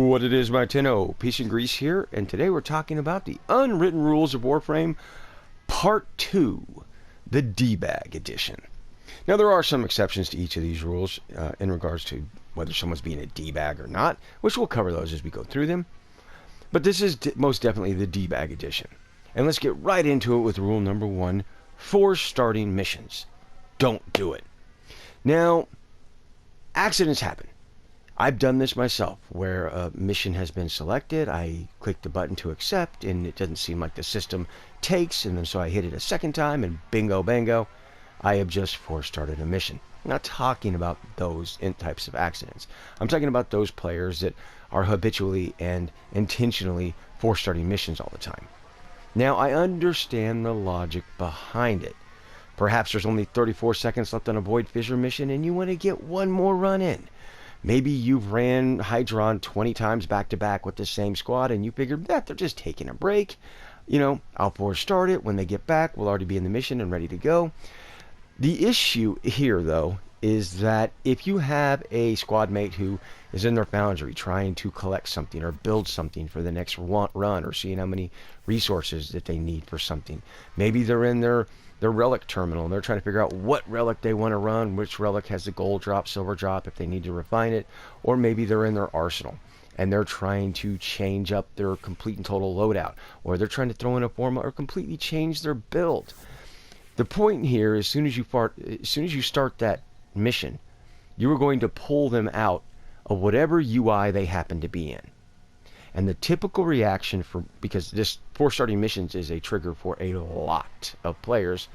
What it is, my Tenno. Peace and Grease here, and today we're talking about the Unwritten Rules of Warframe, Part 2, the Dbag Edition. Now, there are some exceptions to each of these rules in regards to whether someone's being a Dbag or not, which we'll cover those as we go through them. But this is most definitely the Dbag Edition. And let's get right into it with rule number 1, for starting missions. Don't do it. Now, accidents happen. I've done this myself, where a mission has been selected, I click the button to accept, and it doesn't seem like the system takes, and then so I hit it a second time, and bingo bango, I have just force-started a mission. I'm not talking about those types of accidents. I'm talking about those players that are habitually and intentionally force-starting missions all the time. Now, I understand the logic behind it. Perhaps there's only 34 seconds left on a Void Fissure mission, and you want to get one more run in. Maybe you've ran Hydron 20 times back-to-back with the same squad, and you figured that they're just taking a break. You know, I'll force start it. When they get back, we'll already be in the mission and ready to go. The issue here, though, is that if you have a squad mate who is in their foundry trying to collect something or build something for the next run, or seeing how many resources that they need for something, maybe they're in their relic terminal and they're trying to figure out what relic they want to run, which relic has the gold drop, silver drop if they need to refine it, or maybe they're in their arsenal and they're trying to change up their complete and total loadout, or they're trying to throw in a formula or completely change their build. The point here is, as soon as you start that mission, you are going to pull them out of whatever UI they happen to be in. And the typical reaction because this force starting missions is a trigger for a lot of players,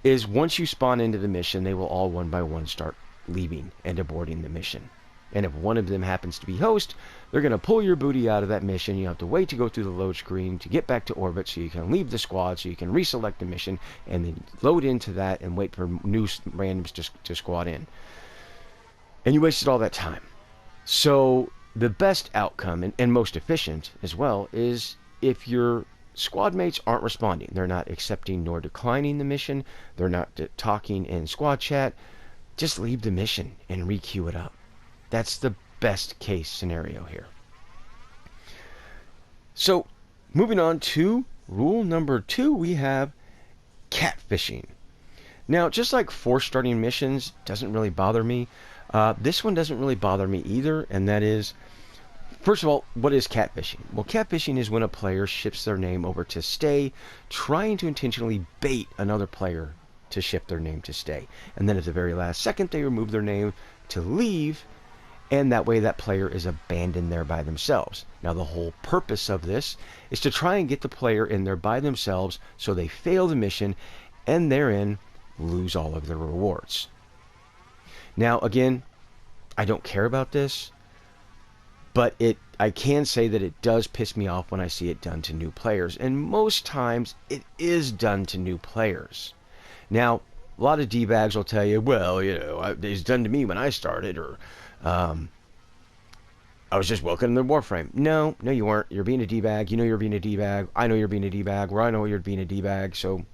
is once you spawn into the mission, they will all one by one start leaving and aborting the mission. And if one of them happens to be host, they're going to pull your booty out of that mission. You have to wait to go through the load screen to get back to orbit so you can leave the squad, so you can reselect the mission, and then load into that and wait for new randoms to squad in. And you wasted all that time. So the best outcome, and most efficient as well, is if your squad mates aren't responding. They're not accepting nor declining the mission. They're not talking in squad chat. Just leave the mission and re-queue it up. That's the best case scenario here. So, moving on to rule number 2, we have catfishing. Now, just like force starting missions doesn't really bother me, this one doesn't really bother me either, and that is, first of all, what is catfishing? Well, catfishing is when a player shifts their name over to stay, trying to intentionally bait another player to shift their name to stay. And then at the very last second, they remove their name to leave, and that way that player is abandoned there by themselves. Now, the whole purpose of this is to try and get the player in there by themselves so they fail the mission and therein lose all of their rewards. Now, again, I don't care about this, but I can say that it does piss me off when I see it done to new players, and most times it is done to new players. Now, a lot of D-bags will tell you, well, you know, it was done to me when I started, or I was just welcome to the Warframe. No, you weren't. You're being a D-bag. You know you're being a D-bag. I know you're being a D-bag. Or I know you're being a D-bag. So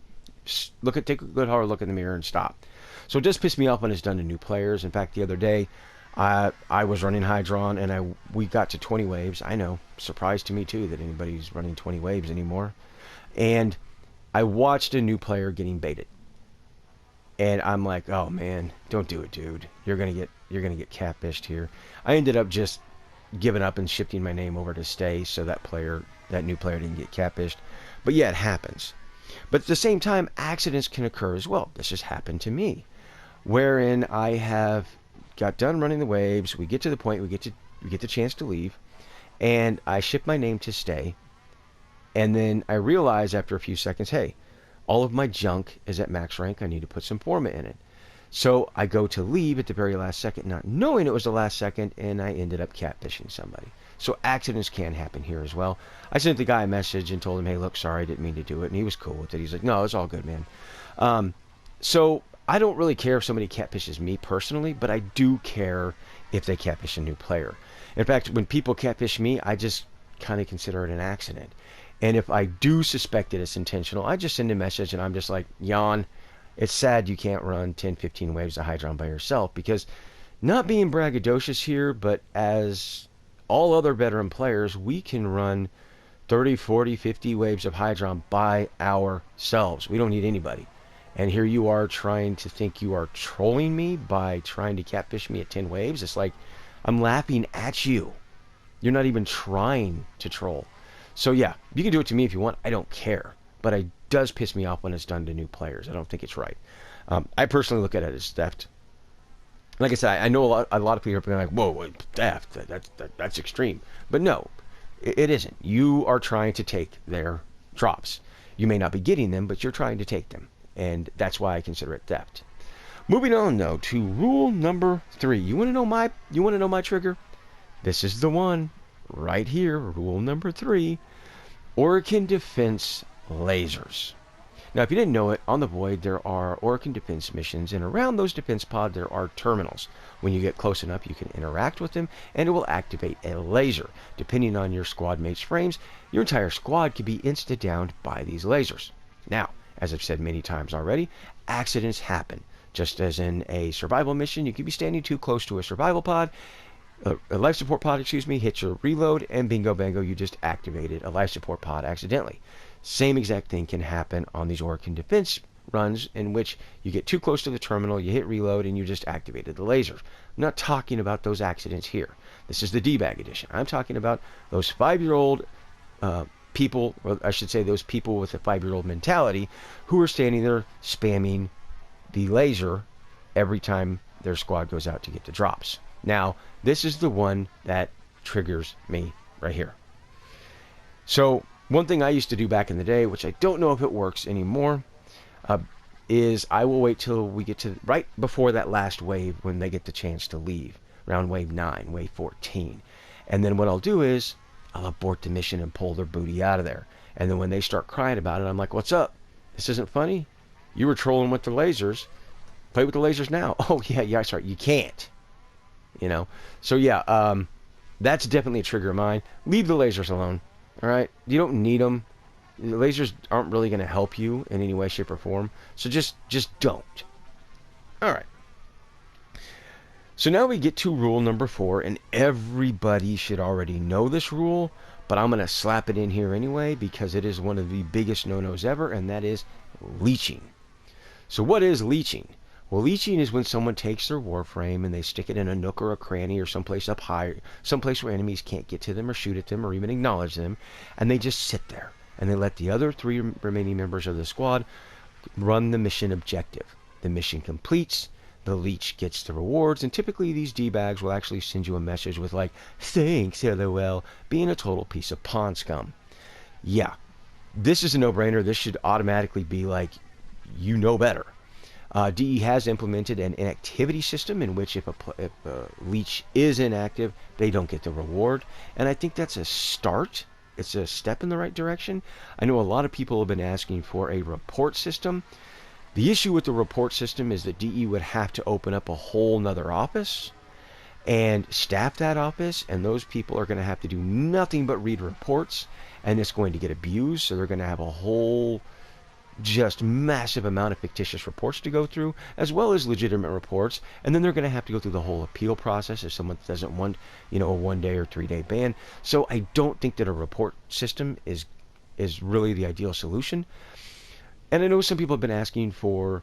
take a good hard look in the mirror and stop. So it does piss me off when it's done to new players. In fact, the other day, I was running Hydron, and we got to 20 waves. I know, surprise to me too that anybody's running 20 waves anymore. And I watched a new player getting baited. And I'm like, oh man, don't do it, dude. You're gonna get catfished here. I ended up just giving up and shifting my name over to stay so that new player didn't get catfished. But yeah, it happens. But at the same time, accidents can occur as well. This has happened to me, wherein I have got done running the waves. We get to the point, we get the chance to leave, and I shift my name to stay. And then I realize after a few seconds, hey, all of my junk is at max rank. I need to put some format in it. So I go to leave at the very last second, not knowing it was the last second, and I ended up catfishing somebody. So accidents can happen here as well. I sent the guy a message and told him, hey, look, sorry, I didn't mean to do it. And he was cool with it. He's like, no, it's all good, man. So I don't really care if somebody catfishes me personally, but I do care if they catfish a new player. In fact, when people catfish me, I just kind of consider it an accident. And if I do suspect that it's intentional, I just send a message and I'm just like, yawn, it's sad you can't run 10, 15 waves of Hydron by yourself, because not being braggadocious here, but as all other veteran players, we can run 30, 40, 50 waves of Hydron by ourselves. We don't need anybody. And here you are trying to think you are trolling me by trying to catfish me at 10 waves. It's like, I'm laughing at you. You're not even trying to troll. So yeah, you can do it to me if you want. I don't care. But it does piss me off when it's done to new players. I don't think it's right. I personally look at it as theft. Like I said, I know a lot of people are like, whoa, theft, that's extreme. But no, it isn't. You are trying to take their drops. You may not be getting them, but you're trying to take them. And that's why I consider it theft. Moving on, though, to rule number 3. You want to know my trigger? This is the one right here, rule number 3. Orokin defense lasers. Now, if you didn't know it, on the Void there are Orokin defense missions, and around those defense pods there are terminals. When you get close enough, you can interact with them, and it will activate a laser. Depending on your squad mate's frames, your entire squad can be insta-downed by these lasers. Now, as I've said many times already, accidents happen. Just as in a survival mission, you could be standing too close to a survival pod, a life support pod, hit your reload, and bingo bango, you just activated a life support pod accidentally. Same exact thing can happen on these Orokin defense runs, in which you get too close to the terminal, you hit reload, and you just activated the lasers. I'm not talking about those accidents here. This is the Dbag edition. I'm talking about those 5-year-old people, or I should say those people with a 5-year-old mentality, who are standing there spamming the laser every time their squad goes out to get the drops. Now, this is the one that triggers me right here. So, one thing I used to do back in the day, which I don't know if it works anymore, is I will wait till we get to right before that last wave when they get the chance to leave, around wave 9, wave 14. And then what I'll do is I'll abort the mission and pull their booty out of there. And then when they start crying about it, I'm like, what's up? This isn't funny? You were trolling with the lasers. Play with the lasers now. Oh, yeah, sorry. You can't. So yeah, that's definitely a trigger of mine. Leave the lasers alone. All right, you don't need them. The lasers aren't really going to help you in any way, shape, or form. So just don't. All right. So now we get to rule number 4, and everybody should already know this rule, but I'm going to slap it in here anyway because it is one of the biggest no-nos ever, and that is leeching. So what is leeching? Well, leeching is when someone takes their Warframe and they stick it in a nook or a cranny or someplace up high, someplace where enemies can't get to them or shoot at them or even acknowledge them, and they just sit there and they let the other 3 remaining members of the squad run the mission objective. The mission completes, the leech gets the rewards, and typically these Dbags will actually send you a message with like, thanks, LOL, being a total piece of pond scum. Yeah, this is a no-brainer. This should automatically be like, you know better. DE has implemented an inactivity system in which if a leech is inactive, they don't get the reward. And I think that's a start. It's a step in the right direction. I know a lot of people have been asking for a report system. The issue with the report system is that DE would have to open up a whole nother office and staff that office, and those people are going to have to do nothing but read reports, and it's going to get abused, so they're going to have a whole just massive amount of fictitious reports to go through, as well as legitimate reports, and then they're going to have to go through the whole appeal process if someone doesn't want, a 1-day or 3-day ban. So I don't think that a report system is really the ideal solution. And I know some people have been asking for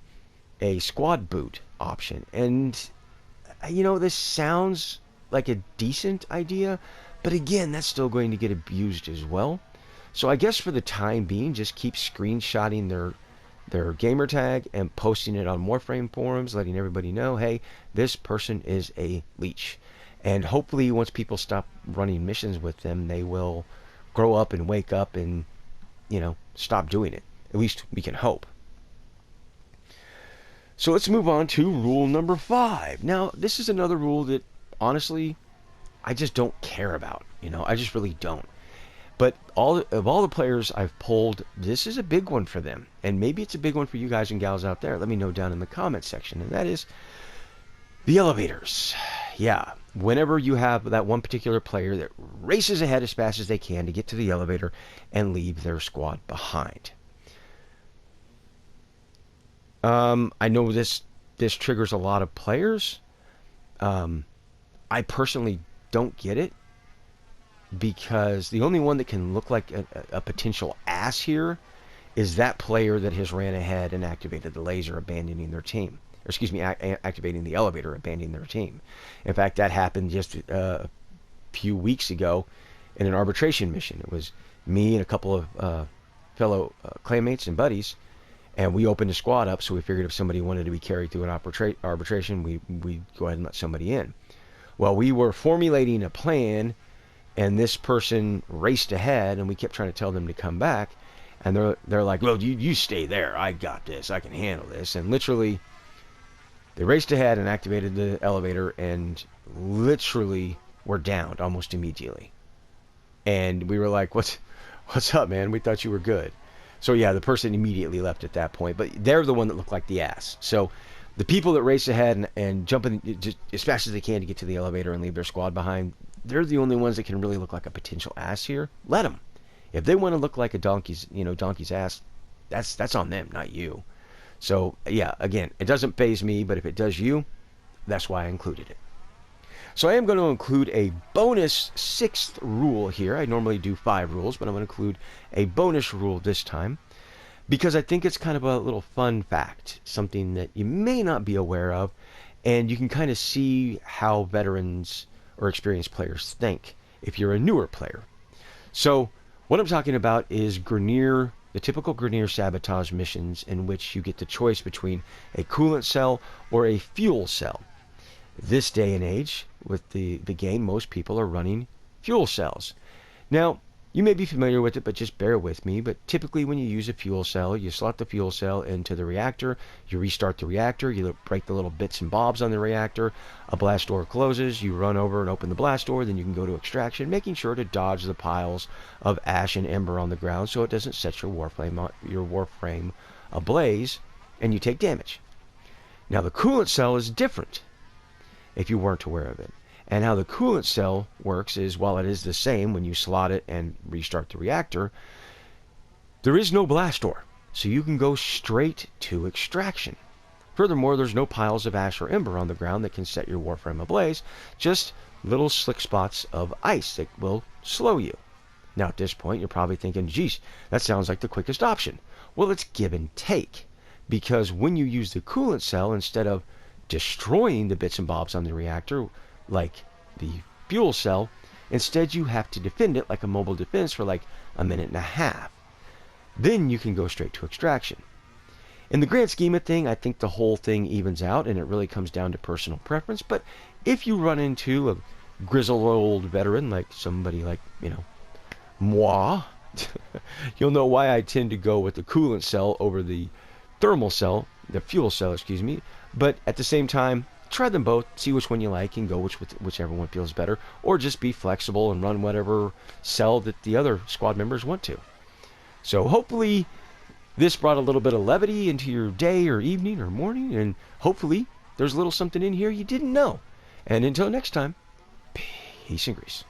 a squad boot option, and this sounds like a decent idea, but again, that's still going to get abused as well. So I guess for the time being, just keep screenshotting their gamer tag and posting it on Warframe forums, letting everybody know, hey, this person is a leech. And hopefully once people stop running missions with them, they will grow up and wake up and, stop doing it. At least we can hope. So let's move on to rule number 5. Now, this is another rule that, honestly, I just don't care about. I just really don't. But all the players I've polled, this is a big one for them. And maybe it's a big one for you guys and gals out there. Let me know down in the comments section. And that is the elevators. Yeah, whenever you have that one particular player that races ahead as fast as they can to get to the elevator and leave their squad behind. I know this triggers a lot of players. I personally don't get it. because the only one that can look like a potential ass here is that player that has ran ahead and activated the laser, abandoning their team. Or excuse me, activating the elevator, abandoning their team. In fact, that happened just a few weeks ago in an arbitration mission. It was me and a couple of fellow clanmates and buddies, and we opened a squad up, so we figured if somebody wanted to be carried through an arbitration, we'd go ahead and let somebody in. Well, we were formulating a plan, and this person raced ahead, and we kept trying to tell them to come back, and they're like, well, you stay there. I got this. I can handle this. And literally, they raced ahead and activated the elevator, and literally were downed almost immediately. And we were like, what's up, man? We thought you were good. So yeah, the person immediately left at that point. But they're the one that looked like the ass. So the people that race ahead and jump in just as fast as they can to get to the elevator and leave their squad behind, they're the only ones that can really look like a potential ass here. Let them. If they want to look like a donkey's ass, that's on them, not you. So yeah, again, it doesn't faze me, but if it does you, that's why I included it. So I am going to include a bonus 6th rule here. I normally do 5 rules, but I'm going to include a bonus rule this time because I think it's kind of a little fun fact, something that you may not be aware of, and you can kind of see how veterans or experienced players think if you're a newer player. So what I'm talking about is Grineer, the typical Grineer sabotage missions in which you get the choice between a coolant cell or a fuel cell. This day and age, with the game, most people are running fuel cells. Now, you may be familiar with it, but just bear with me. But typically when you use a fuel cell, you slot the fuel cell into the reactor, you restart the reactor, you break the little bits and bobs on the reactor, a blast door closes, you run over and open the blast door, then you can go to extraction, making sure to dodge the piles of ash and ember on the ground so it doesn't set your warframe ablaze and you take damage. Now the coolant cell is different, if you weren't aware of it. And how the coolant cell works is, while it is the same when you slot it and restart the reactor, there is no blast door, so you can go straight to extraction. Furthermore, there's no piles of ash or ember on the ground that can set your warframe ablaze, just little slick spots of ice that will slow you. Now at this point, you're probably thinking, geez, that sounds like the quickest option. Well, it's give and take, because when you use the coolant cell, instead of destroying the bits and bobs on the reactor like the fuel cell, instead you have to defend it like a mobile defense for like a minute and a half. Then you can go straight to extraction. In the grand scheme of thing, I think the whole thing evens out and it really comes down to personal preference. But if you run into a grizzled old veteran like somebody like, moi, you'll know why I tend to go with the coolant cell over the thermal cell, the fuel cell, excuse me. But at the same time, try them both, see which one you like, and go whichever one feels better. Or just be flexible and run whatever cell that the other squad members want to. So hopefully this brought a little bit of levity into your day or evening or morning, and hopefully there's a little something in here you didn't know. And until next time, peace and grease.